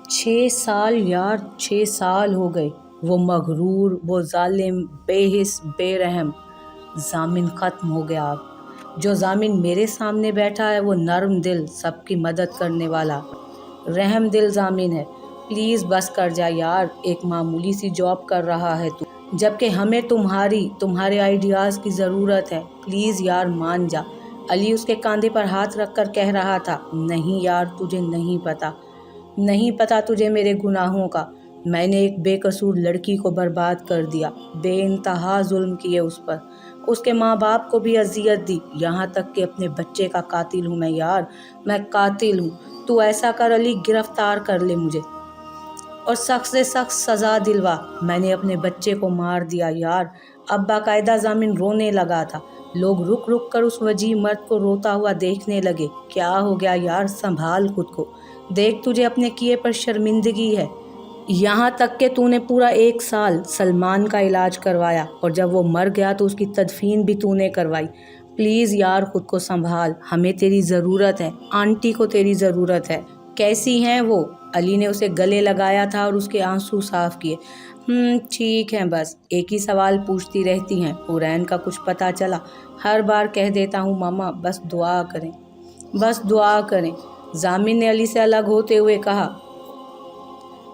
6 سال یار، 6 سال ہو گئے۔ وہ مغرور، وہ ظالم، بے حس، بے رحم ضامن ختم ہو گیا اب۔ جو ضامن میرے سامنے بیٹھا ہے وہ نرم دل، سب کی مدد کرنے والا رحم دل ضامن ہے۔ پلیز بس کر جا یار، ایک معمولی سی جاب کر رہا ہے تو، جبکہ ہمیں تمہارے آئیڈیاز کی ضرورت ہے۔ پلیز یار مان جا۔ علی اس کے کاندھے پر ہاتھ رکھ کر کہہ رہا تھا۔ نہیں یار، تجھے نہیں پتا تجھے میرے گناہوں کا۔ میں نے ایک بے قصور لڑکی کو برباد کر دیا، بے انتہا ظلم کیے اس پر، اس کے ماں باپ کو بھی اذیت دی، یہاں تک کہ اپنے بچے کا قاتل ہوں میں یار، میں قاتل ہوں۔ تو ایسا کر علی، گرفتار کر لے مجھے اور سخت سے سخت سزا دلوا۔ میں نے اپنے بچے کو مار دیا یار۔ اب باقاعدہ ضامن رونے لگا تھا۔ لوگ رک رک کر اس وجیح مرد کو روتا ہوا دیکھنے لگے۔ کیا ہو گیا یار، سنبھال خود کو، دیکھ تجھے اپنے کیے پر شرمندگی ہے۔ یہاں تک کہ تو نے پورا 1 سال سلمان کا علاج کروایا، اور جب وہ مر گیا تو اس کی تدفین بھی تو نے کروائی۔ پلیز یار خود کو سنبھال، ہمیں تیری ضرورت ہے، آنٹی کو تیری ضرورت ہے۔ کیسی ہیں وہ؟ علی نے اسے گلے لگایا تھا اور اس کے آنسو صاف کیے۔ ٹھیک ہیں، بس ایک ہی سوال پوچھتی رہتی ہیں، حورین کا کچھ پتہ چلا؟ ہر بار کہہ دیتا ہوں ماما، بس دعا کریں۔ ضامن نے علی سے الگ ہوتے ہوئے کہا۔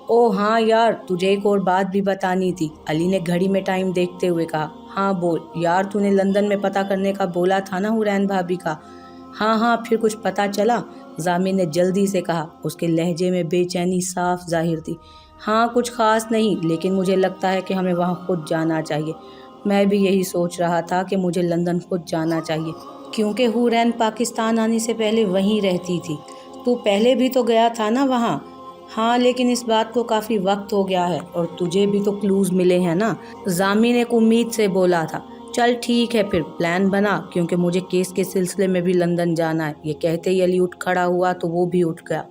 او ہاں یار، تجھے ایک اور بات بھی بتانی تھی، علی نے گھڑی میں ٹائم دیکھتے ہوئے کہا۔ ہاں بول یار، تو نے لندن میں پتہ کرنے کا بولا تھا نا حورین بھابھی کا؟ ہاں، پھر کچھ پتہ چلا؟ ضامن نے جلدی سے کہا، اس کے لہجے میں بے چینی صاف ظاہر تھی۔ ہاں کچھ خاص نہیں، لیکن مجھے لگتا ہے کہ ہمیں وہاں خود جانا چاہیے۔ میں بھی یہی سوچ رہا تھا کہ مجھے لندن خود جانا چاہیے، کیونکہ حورین پاکستان آنے سے پہلے وہیں رہتی تھی۔ تو پہلے بھی تو گیا تھا نا وہاں؟ ہاں، لیکن اس بات کو کافی وقت ہو گیا ہے، اور تجھے بھی تو کلوز ملے ہیں نا، ضامن ایک امید سے بولا تھا۔ چل ٹھیک ہے پھر پلان بنا، کیونکہ مجھے کیس کے سلسلے میں بھی لندن جانا ہے۔ یہ کہتے ہی علی اٹھ کھڑا ہوا تو وہ بھی اٹھ گیا۔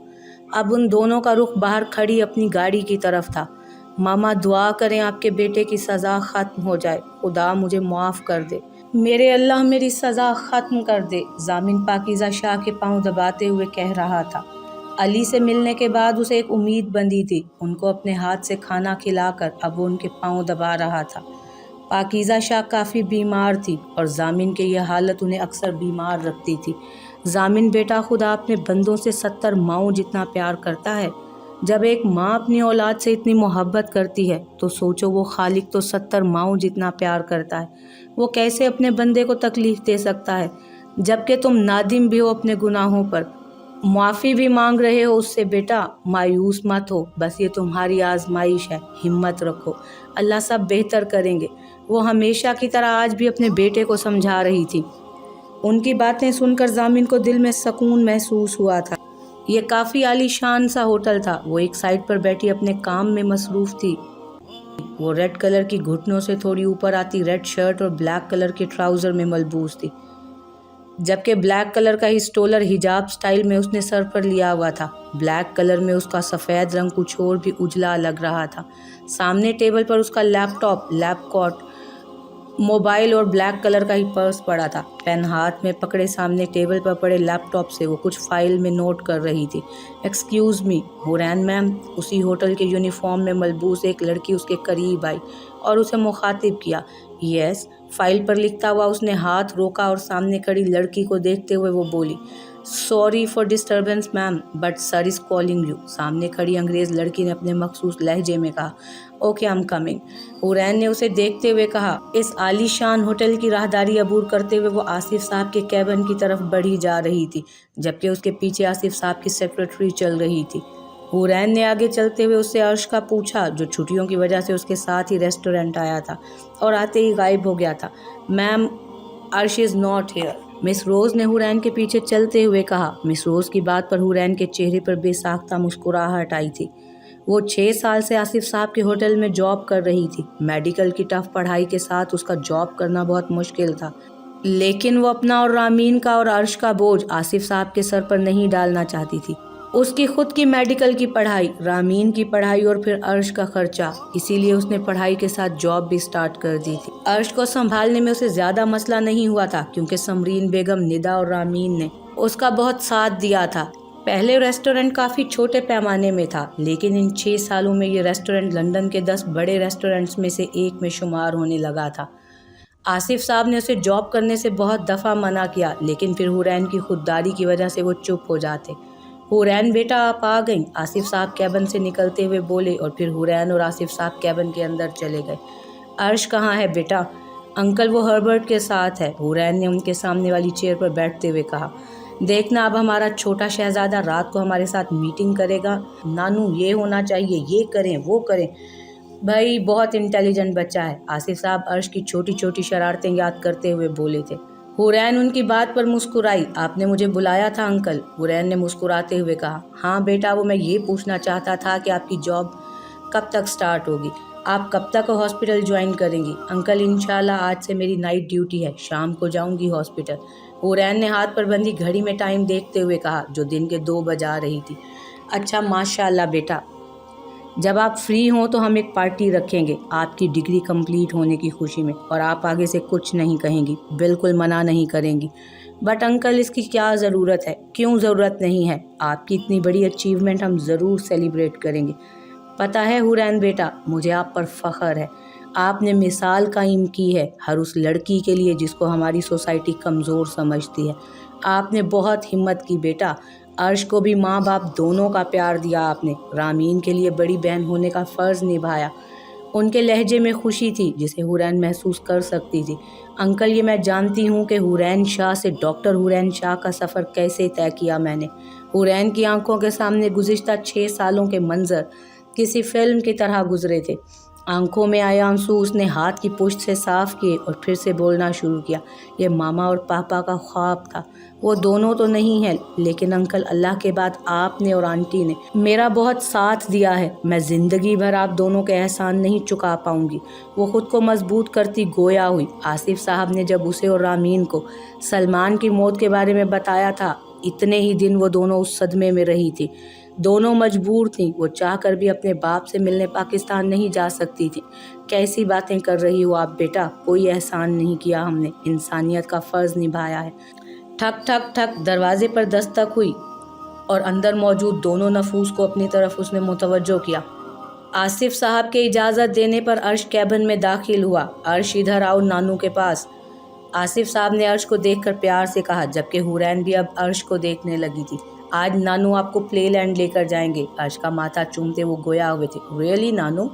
اب ان دونوں کا رخ باہر کھڑی اپنی گاڑی کی طرف تھا۔ ماما دعا کریں آپ کے بیٹے کی سزا ختم ہو جائے، خدا مجھے معاف کر دے، میرے اللہ میری سزا ختم کر دے، ضامن پاکیزہ شاہ کے پاؤں دباتے ہوئے کہہ رہا تھا۔ علی سے ملنے کے بعد اسے ایک امید بندھی تھی، ان کو اپنے ہاتھ سے کھانا کھلا کر اب وہ ان کے پاؤں دبا رہا تھا۔ پاکیزہ شاہ کافی بیمار تھی، اور ضامن کی یہ حالت انہیں اکثر بیمار رکھتی تھی۔ ضامن بیٹا، خدا اپنے بندوں سے 70 ماؤں جتنا پیار کرتا ہے۔ جب ایک ماں اپنی اولاد سے اتنی محبت کرتی ہے تو سوچو وہ خالق تو 70 ماؤں جتنا پیار کرتا ہے، وہ کیسے اپنے بندے کو تکلیف دے سکتا ہے؟ جبکہ تم نادم بھی ہو اپنے گناہوں پر، معافی بھی مانگ رہے ہو اس سے۔ بیٹا مایوس مت ہو، بس یہ تمہاری آزمائش ہے، ہمت رکھو، اللہ سب بہتر کریں گے۔ وہ ہمیشہ کی طرح آج بھی اپنے بیٹے کو سمجھا رہی تھی۔ ان کی باتیں سن کر ضامن کو دل میں سکون محسوس ہوا تھا۔ یہ کافی عالی شان سا ہوٹل تھا۔ وہ ایک سائڈ پر بیٹھی اپنے کام میں مصروف تھی۔ وہ ریڈ کلر کی گھٹنوں سے تھوڑی اوپر آتی ریڈ شرٹ اور بلیک کلر کے ٹراؤزر میں ملبوس تھی، جبکہ بلیک کلر کا ہی سٹولر حجاب سٹائل میں اس نے سر پر لیا ہوا تھا۔ بلیک کلر میں اس کا سفید رنگ کچھ اور بھی اجلا لگ رہا تھا۔ سامنے ٹیبل پر اس کا لیپ ٹاپ، لیپ کوٹ، موبائل اور بلیک کلر کا ہی پرس پڑا تھا۔ پین ہاتھ میں پکڑے سامنے ٹیبل پر پڑے لیپ ٹاپ سے وہ کچھ فائل میں نوٹ کر رہی تھی۔ ایکسکیوز می حورین میم؟ اسی ہوٹل کے یونیفارم میں ملبوس ایک لڑکی اس کے قریب آئی اور اسے مخاطب کیا۔ یس، فائل پر لکھتا ہوا اس نے ہاتھ روکا اور سامنے کھڑی لڑکی کو دیکھتے ہوئے وہ بولی، sorry for disturbance ma'am, but sir is calling you. سامنے کھڑی انگریز لڑکی نے اپنے مخصوص لہجے میں کہا، اوکے آئی ایم کمنگ۔ حورین نے اسے دیکھتے ہوئے کہا۔ اس عالی شان ہوٹل کی راہداری عبور کرتے ہوئے وہ آصف صاحب کے کیبن کی طرف بڑھی جا رہی تھی، جبکہ اس کے پیچھے آصف صاحب کی سیکرٹری چل رہی تھی۔ حورین نے آگے چلتے ہوئے اس سے عرش کا پوچھا، جو چھٹیوں کی وجہ سے اس کے ساتھ ہی ریسٹورنٹ آیا تھا اور آتے ہی غائب ہو گیا تھا۔ میم، عرش از ناٹ ہیئر، مس روز نے حورین کے پیچھے چلتے ہوئے کہا۔ مس روز کی بات پر حورین کے چہرے پر بے ساختہ مسکراہٹ آئی تھی۔ وہ 6 سال سے آصف صاحب کے ہوٹل میں جاب کر رہی تھی۔ میڈیکل کی ٹف پڑھائی کے ساتھ اس کا جاب کرنا بہت مشکل تھا، لیکن وہ اپنا اور رامین کا اور عرش کا بوجھ آصف صاحب کے سر پر نہیں ڈالنا چاہتی تھی۔ اس کی خود کی میڈیکل کی پڑھائی، رامین کی پڑھائی اور پھر عرش کا خرچہ، اسی لیے اس نے پڑھائی کے ساتھ جاب بھی سٹارٹ کر دی تھی۔ عرش کو سنبھالنے میں اسے زیادہ مسئلہ نہیں ہوا تھا، کیونکہ سمرین بیگم، ندا اور رامین نے اس کا بہت ساتھ دیا تھا۔ पहले रेस्टोरेंट काफ़ी छोटे पैमाने में था, लेकिन इन 6 सालों में ये रेस्टोरेंट लंदन के 10 बड़े रेस्टोरेंट्स में से एक में शुमार होने लगा था। आसिफ साहब ने उसे जॉब करने से बहुत दफ़ा मना किया, लेकिन फिर हुरैन की खुददारी की वजह से वो चुप हो जाते। हुरैन बेटा आप आ गई, आसिफ साहब कैबिन से निकलते हुए बोले, और फिर हुरैन और आसिफ साहब कैबिन के अंदर चले गए। अर्श कहाँ है बेटा? अंकल वो हर्बर्ट के साथ है, हुरैन ने उनके सामने वाली चेयर पर बैठते हुए कहा। देखना अब हमारा छोटा शहजादा रात को हमारे साथ मीटिंग करेगा। नानू ये होना चाहिए, ये करें वो करें। भाई बहुत इंटेलिजेंट बच्चा है, आसिफ साहब अर्श की छोटी छोटी शरारतें याद करते हुए बोले थे। हुरैन उनकी बात पर मुस्कुराई। आपने मुझे बुलाया था अंकल? हुरैन ने मुस्कुराते हुए कहा। हाँ बेटा, वो मैं ये पूछना चाहता था कि आपकी जॉब कब तक स्टार्ट होगी, आप कब तक हॉस्पिटल ज्वाइन करेंगी? अंकल इंशाल्लाह आज से मेरी नाइट ड्यूटी है, शाम को जाऊंगी हॉस्पिटल। हुरैन ने हाथ पर बंधी घड़ी में टाइम देखते हुए कहा, जो दिन के 2 बजा रही थी। अच्छा माशाल्लाह बेटा, जब आप फ्री हों तो हम एक पार्टी रखेंगे आपकी डिग्री कंप्लीट होने की खुशी में, और आप आगे से कुछ नहीं कहेंगी, बिल्कुल मना नहीं करेंगी। बट अंकल इसकी क्या ज़रूरत है? क्यों ज़रूरत नहीं है? आपकी इतनी बड़ी अचीवमेंट हम ज़रूर सेलिब्रेट करेंगे। पता है हुरैन बेटा, मुझे आप पर फ़ख्र है। आपने मिसाल कायम की है हर उस लड़की के लिए जिसको हमारी सोसाइटी कमज़ोर समझती है। आपने बहुत हिम्मत की बेटा। अर्श को भी माँ बाप दोनों का प्यार दिया आपने। रामीन के लिए बड़ी बहन होने का फ़र्ज़ निभाया। उनके लहजे में खुशी थी जिसे हुरैन महसूस कर सकती थी। अंकल ये मैं जानती हूँ कि हुरैन शाह से डॉक्टर हुरैन शाह का सफ़र कैसे तय किया मैंने। हुरैन की आंखों के सामने गुज़िश्ता 6 सालों के मंजर किसी फिल्म की तरह गुजरे थे। आंखों में आए आंसू उसने हाथ की पुश्त से साफ किए और फिर से बोलना शुरू किया। ये मामा और पापा का ख्वाब था, वो दोनों तो नहीं है, लेकिन अंकल अल्लाह के बाद आपने और आंटी ने मेरा बहुत साथ दिया है। मैं ज़िंदगी भर आप दोनों के एहसान नहीं चुका पाऊंगी। वो ख़ुद को मजबूत करती गोया हुई। आसिफ साहब ने जब उसे और रामीन को सलमान की मौत के बारे में बताया था, इतने ही दिन वो दोनों उस सदमे में रही थी। दोनों मजबूर थीं, वो चाहकर भी अपने बाप से मिलने पाकिस्तान नहीं जा सकती थी। कैसी बातें कर रही हो आप बेटा? कोई एहसान नहीं किया हमने, इंसानियत का फ़र्ज़ निभाया है। ठक ठक ठक दरवाजे पर दस्तक हुई और अंदर मौजूद दोनों नफूस को अपनी तरफ उसने मुतवज्जो किया। आसिफ साहब के इजाज़त देने पर अर्श कैबिन में दाखिल हुआ। अर्श इधर आओ नानू के पास, आसिफ साहब ने अर्श को देखकर प्यार से कहा, जबकि हुरैन भी अब अर्श को देखने लगी थी। आज नानू आपको प्ले लैंड लेकर जाएंगे। अर्श का माथा चूमते वो गोया हुए थे। रियली नानू?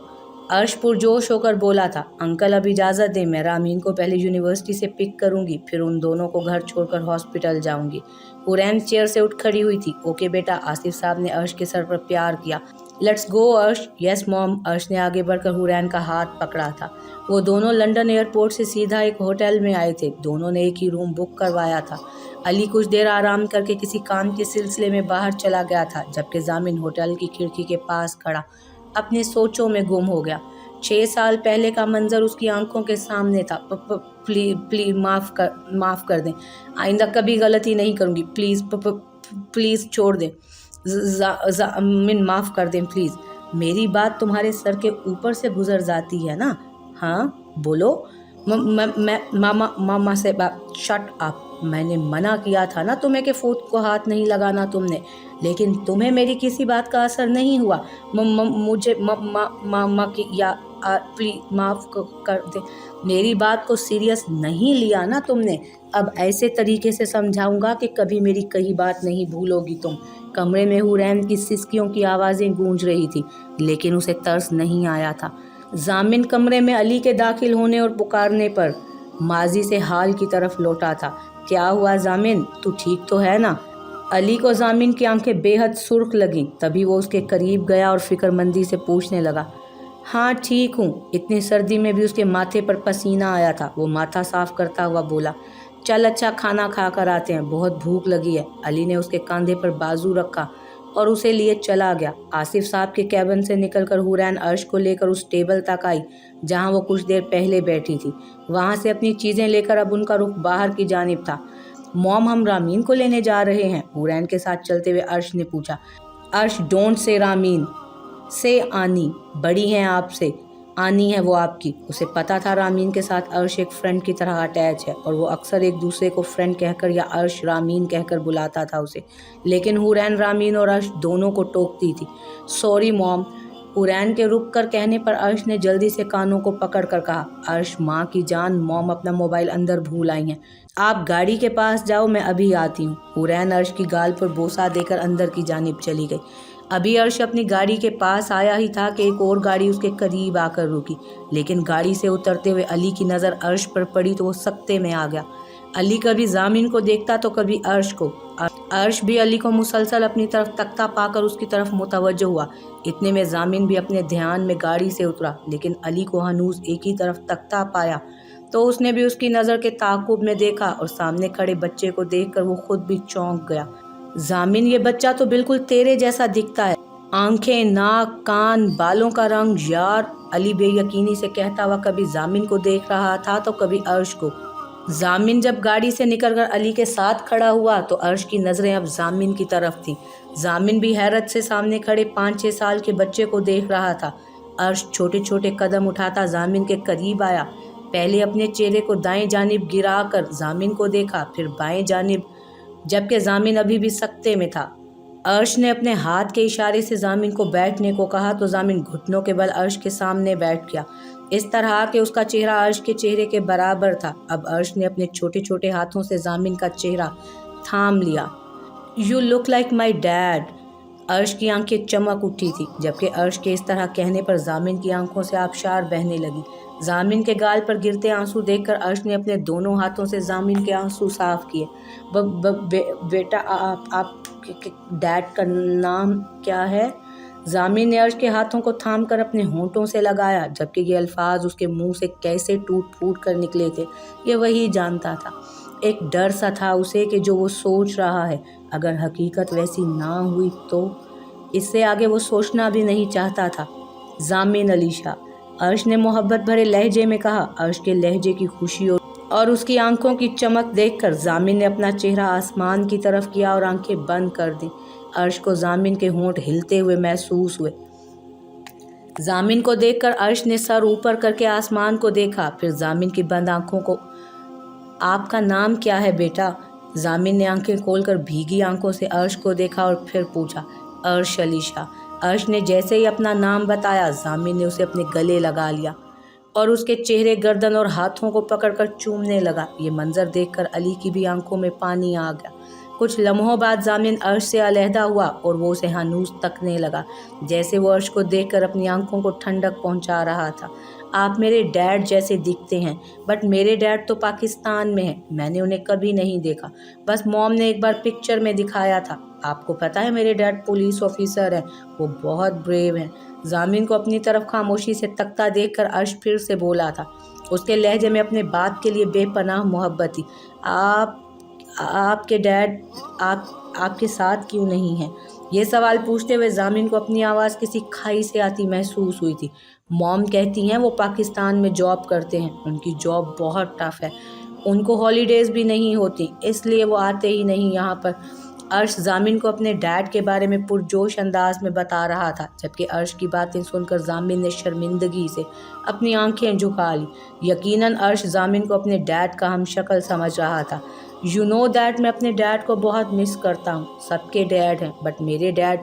अर्श पुरजोश होकर बोला था। अंकल अब इजाज़त दें, मैं रामीन को पहले यूनिवर्सिटी से पिक करूंगी, फिर उन दोनों को घर छोड़कर हॉस्पिटल जाऊंगी। हुरैन चेयर से उठ खड़ी हुई थी। ओके बेटा, आसिफ साहब ने अर्श के सर पर प्यार किया। लेट्स गो अर्श। Yes mom. अर्श ने आगे बढ़कर हुरैन का हाथ पकड़ा था। वो दोनों लंदन एयरपोर्ट से सीधा एक होटल में आए थे। दोनों ने एक ही रूम बुक करवाया था। अली कुछ देर आराम करके किसी काम के सिलसिले में बाहर चला गया था, जबकि जामिन होटल की खिड़की के पास खड़ा अपने सोचों में गुम हो गया। 6 साल पहले का मंजर उसकी आंखों के सामने था। प्लीज माफ़ कर दें, आइंदा कभी गलती नहीं करूँगी, प्लीज़ प्लीज़ छोड़ दें, जामिन माफ़ कर दें प्लीज़। मेरी बात तुम्हारे सर के ऊपर से गुजर जाती है ना? हाँ बोलो। मामा से शट अप। मैंने मना किया था ना तुम्हें कि फूट को हाथ नहीं लगाना तुमने, लेकिन तुम्हें मेरी किसी बात का असर नहीं हुआ। मुझे मामा की या प्लीज माफ़ कर दे। मेरी बात को सीरियस नहीं लिया ना तुमने। अब ऐसे तरीके से समझाऊंगा कि कभी मेरी कही बात नहीं भूलोगी तुम। कमरे में हुरैन की सिसकियों की आवाज़ें गूंज रही थी, लेकिन उसे तरस नहीं आया था। जामिन कमरे में अली के दाखिल होने और पुकारने पर माजी से हाल की तरफ लौटा था। क्या हुआ जामिन, तू ठीक तो है ना? अली को जामिन की आंखें बेहद सुर्ख लगीं। तभी वो उसके करीब गया और फिक्रमंदी से पूछने लगा, हाँ ठीक हूँ। इतनी सर्दी में भी उसके माथे पर पसीना आया था। वो माथा साफ करता हुआ बोला, चल अच्छा खाना खा कर आते हैं, बहुत भूख लगी है। अली ने उसके कंधे पर बाजू रखा और उसे लिए चला गया। आसिफ साहब के कैबिन से निकलकर हुरैन अर्श को लेकर उस टेबल तक आई जहां वो कुछ देर पहले बैठी थी। वहां से अपनी चीज़ें लेकर अब उनका रुख बाहर की जानिब था। मॉम, हम रामीन को लेने जा रहे हैं, हुरैन के साथ चलते हुए अर्श ने पूछा। अर्श, डोंट से रामीन, से आनी, बड़ी हैं आपसे। आनी है वो आपकी। उसे पता था रामीन के साथ अर्श एक फ्रेंड की तरह अटैच है और वो अक्सर एक दूसरे को फ्रेंड कहकर या अर्श रामीन कहकर बुलाता था उसे, लेकिन हुरैन रामीन और अर्श दोनों को टोकती थी। Sorry mom. हुरैन के रुक कर कहने पर अर्श ने जल्दी से कानों को पकड़ कर कहा, अर्श माँ की जान, मॉम अपना मोबाइल अंदर भूल आई हैं, आप गाड़ी के पास जाओ, मैं अभी आती हूँ। हुरैन अर्श की गाल पर बोसा देकर अंदर की जानिब चली गई। अभी अर्श अपनी गाड़ी के पास आया ही था कि एक और गाड़ी उसके करीब आकर रुकी, लेकिन गाड़ी से उतरते हुए अली की नज़र अर्श पर पड़ी तो वो सख्ते में आ गया। अली कभी जामिन को देखता तो कभी अर्श को। अर्श भी अली को मुसलसल अपनी तरफ तकता पाकर उसकी तरफ मुतवज्जो हुआ। इतने में जामिन भी अपने ध्यान में गाड़ी से उतरा, लेकिन अली को हनूज एक ही तरफ तकता पाया तो उसने भी उसकी नज़र के ताक़ुब में देखा और सामने खड़े बच्चे को देखकर वो खुद भी चौंक गया। जामिन, ये बच्चा तो बिल्कुल तेरे जैसा दिखता है, आंखें, नाक, कान, बालों का रंग। यार, अली बेयकीनी से कहता हुआ कभी जामिन को देख रहा था तो कभी अर्श को। जामिन जब गाड़ी से निकलकर अली के साथ खड़ा हुआ तो अर्श की नज़रें अब जामिन की तरफ थीं। जामिन भी हैरत से सामने खड़े 5-6 साल के बच्चे को देख रहा था। अर्श छोटे छोटे कदम उठाता जामिन के करीब आया। पहले अपने चेहरे को दाएं जानिब गिरा कर जामिन को देखा, फिर बाएं जानिब, जबकि जामिन अभी भी सख्ते में था। अर्श ने अपने हाथ के इशारे से जामिन को बैठने को कहा तो जामिन घुटनों के बल अर्श के सामने बैठ गया, इस तरह कि उसका चेहरा अर्श के चेहरे के बराबर था। अब अर्श ने अपने छोटे छोटे हाथों से जामिन का चेहरा थाम लिया। You look like my dad. अर्श की आंखें चमक उठी थी, जबकि अर्श के इस तरह कहने पर जामिन की आंखों से आबशार बहने लगी। जामिन के गाल पर गिरते आंसू देखकर अर्श ने अपने दोनों हाथों से जामिन के आंसू साफ किए। बेटा, आप डैड का नाम क्या है? जामिन ने अर्श के हाथों को थाम कर अपने होंठों से लगाया, जबकि ये अल्फाज उसके मुंह से कैसे टूट फूट कर निकले थे ये वही जानता था। एक डर सा था उसे कि जो वो सोच रहा है अगर हकीकत वैसी ना हुई तो। इससे आगे वो सोचना भी नहीं चाहता था। जामिन अलीशा, अर्श ने मोहब्बत भरे लहजे में कहा। अर्श के लहजे की खुशी और उसकी आंखों की चमक देखकर जामिन ने अपना चेहरा आसमान की तरफ किया और आंखें बंद कर दी। अर्श को जामिन के होंठ हिलते हुए महसूस हुए। जामिन को देखकर अर्श ने सर ऊपर करके आसमान को देखा, फिर जामिन की बंद आंखों को, आपका नाम क्या है बेटा? जामिन ने आंखें खोलकर भीगी आंखों से अर्श को देखा और फिर पूछा, अर्श अलीशा। अर्श ने जैसे ही अपना नाम बताया, जामिन ने उसे अपने गले लगा लिया और उसके चेहरे, गर्दन और हाथों को पकड़कर चूमने लगा। ये मंजर देखकर अली की भी आंखों में पानी आ गया। कुछ लम्हों बाद जामिन अर्श से अलहदा हुआ और वो उसे हनूज तकने लगा, जैसे वो अर्श को देखकर अपनी आंखों को ठंडक पहुंचा रहा था। आप मेरे डैड जैसे दिखते हैं, बट मेरे डैड तो पाकिस्तान में हैं, मैंने उन्हें कभी नहीं देखा, बस मॉम ने एक बार पिक्चर में दिखाया था। आपको पता है मेरे डैड पुलिस ऑफिसर हैं, वो बहुत ब्रेव हैं। जामिन को अपनी तरफ खामोशी से तकता देखकर अर्श फिर से बोला था, उसके लहजे में अपने बात के लिए बेपनाह मोहब्बत थी। आपके डैड आपके साथ क्यों नहीं हैं? ये सवाल पूछते हुए जामिन को अपनी आवाज़ किसी खाई से आती महसूस हुई थी। मॉम कहती हैं वो पाकिस्तान में जॉब करते हैं, उनकी जॉब बहुत टफ है, उनको हॉलीडेज़ भी नहीं होती, इसलिए वो आते ही नहीं यहाँ पर। अर्श जामिन को अपने डैड के बारे में पुरजोश अंदाज में बता रहा था, जबकि अर्श की बातें सुनकर जामिन ने शर्मिंदगी से अपनी आंखें झुका ली। यकीनन अर्श जामिन को अपने डैड का हमशक्ल समझ रहा था। यू नो दैट मैं अपने डैड को बहुत मिस करता हूँ, सबके डैड हैं बट मेरे डैड,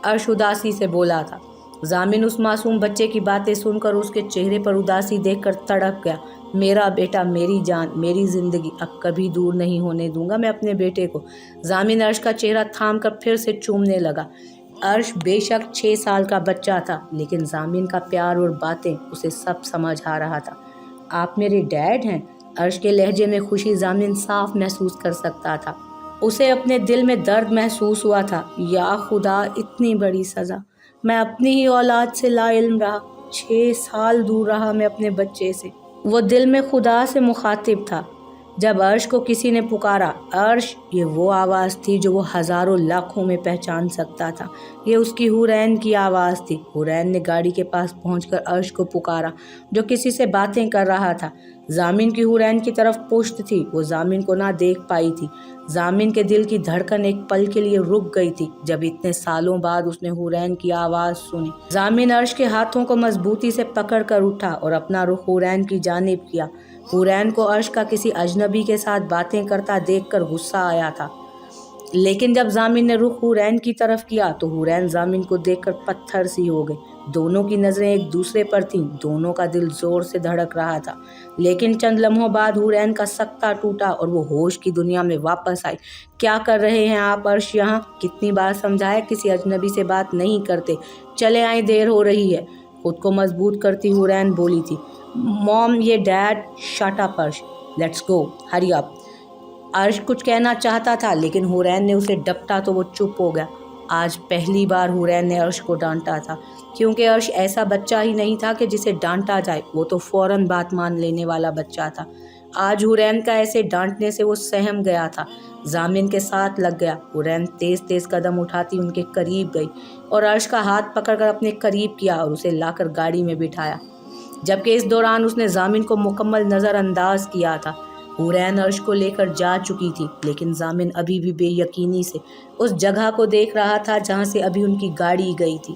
अर्श उदासी से बोला था। जामिन उस मासूम बच्चे की बातें सुनकर उसके चेहरे पर उदासी देखकर तड़प गया। मेरा बेटा, मेरी जान, मेरी ज़िंदगी, अब कभी दूर नहीं होने दूंगा मैं अपने बेटे को। जामिन अर्श का चेहरा थाम कर फिर से चूमने लगा। अर्श बेशक 6 साल का बच्चा था, लेकिन जामिन का प्यार और बातें उसे सब समझ आ रहा था। आप मेरे डैड हैं? अर्श के लहजे में खुशी जामिन साफ महसूस कर सकता था। उसे अपने दिल में दर्द महसूस हुआ था। या खुदा, इतनी बड़ी सज़ा, मैं अपनी ही औलाद से लाइल्म रहा, 6 साल दूर रहा मैं अपने बच्चे से। वो दिल में खुदा से मुखातिब था। جب عرش کو کسی نے پکارا، عرش، یہ وہ آواز تھی جو وہ ہزاروں لاکھوں میں پہچان سکتا تھا۔ یہ اس کی حورین کی آواز تھی۔ حورین نے گاڑی کے پاس پہنچ کر عرش کو پکارا جو کسی سے باتیں کر رہا تھا۔ ضامن کی حورین کی طرف پشت تھی، وہ ضامن کو نہ دیکھ پائی تھی۔ ضامن کے دل کی دھڑکن ایک پل کے لیے رک گئی تھی جب اتنے سالوں بعد اس نے حورین کی آواز سنی۔ ضامن عرش کے ہاتھوں کو مضبوطی سے پکڑ کر اٹھا اور اپنا رخ حورین کی جانب کیا۔ حورین کو عرش کا کسی اجنبی کے ساتھ باتیں کرتا دیکھ کر غصہ آیا تھا، لیکن جب ضامن نے رخ حورین کی طرف کیا تو حورین ضامن کو دیکھ کر پتھر سی ہو گئی۔ دونوں کی نظریں ایک دوسرے پر تھیں، دونوں کا دل زور سے دھڑک رہا تھا، لیکن چند لمحوں بعد حورین کا سکتہ ٹوٹا اور وہ ہوش کی دنیا میں واپس آئی۔ کیا کر رہے ہیں آپ عرش یہاں؟ کتنی بار سمجھایا کسی اجنبی سے بات نہیں کرتے، چلے آئیں، دیر ہو رہی ہے۔ خود کو مضبوط کرتی حورین بولی تھی، موم، یہ ڈیڈ، شٹ اپ عرش، لیٹس گو، ہری اپ۔ عرش کچھ کہنا چاہتا تھا لیکن حورین نے اسے ڈپٹا تو وہ چپ ہو گیا۔ آج پہلی بار حورین نے عرش کو ڈانٹا تھا، کیونکہ عرش ایسا بچہ ہی نہیں تھا کہ جسے ڈانٹا جائے، وہ تو فوراً بات مان لینے والا بچہ تھا۔ آج حورین کا ایسے ڈانٹنے سے وہ سہم گیا تھا، ضامن کے ساتھ لگ گیا۔ حورین تیز تیز قدم اٹھاتی ان کے قریب گئی اور عرش کا ہاتھ پکڑ کر اپنے قریب کیا اور اسے لا کر گاڑی میں بٹھایا، جبکہ اس دوران اس نے ضامن کو مکمل نظر انداز کیا تھا۔ حورین عرش کو لے کر جا چکی تھی، لیکن ضامن ابھی بھی بے یقینی سے اس جگہ کو دیکھ رہا تھا جہاں سے ابھی ان کی گاڑی گئی تھی۔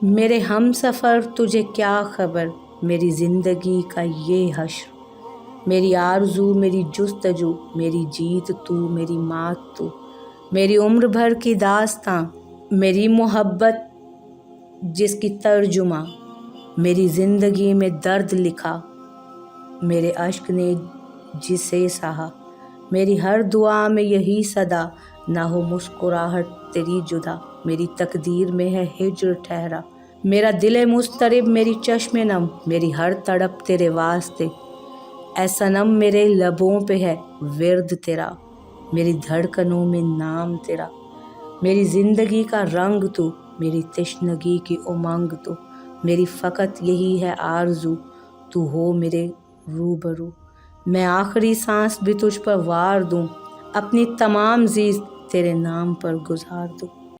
میرے ہم سفر، تجھے کیا خبر، میری زندگی کا یہ حشر، میری آرزو، میری جستجو، میری جیت تو، میری مات تو، میری عمر بھر کی داستاں، میری محبت جس کی ترجمہ میری زندگی میں درد لکھا، میرے اشک نے جسے سہا، میری ہر دعا میں یہی صدا، نہ ہو مسکراہٹ تیری جدا، میری تقدیر میں ہے ہجر ٹھہرا، میرا دل مضطرب، میری چشم نم، میری ہر تڑپ تیرے واسطے، اے صنم میرے لبوں پہ ہے ورد تیرا، میری دھڑکنوں میں نام تیرا، میری زندگی کا رنگ تو، میری تشنگی کی امنگ تو، میری فقط یہی ہے آرزو، تو ہو میرے روبرو، میں آخری سانس بھی تجھ پر وار دوں، اپنی تمام زیست تیرے نام پر گزار دوں۔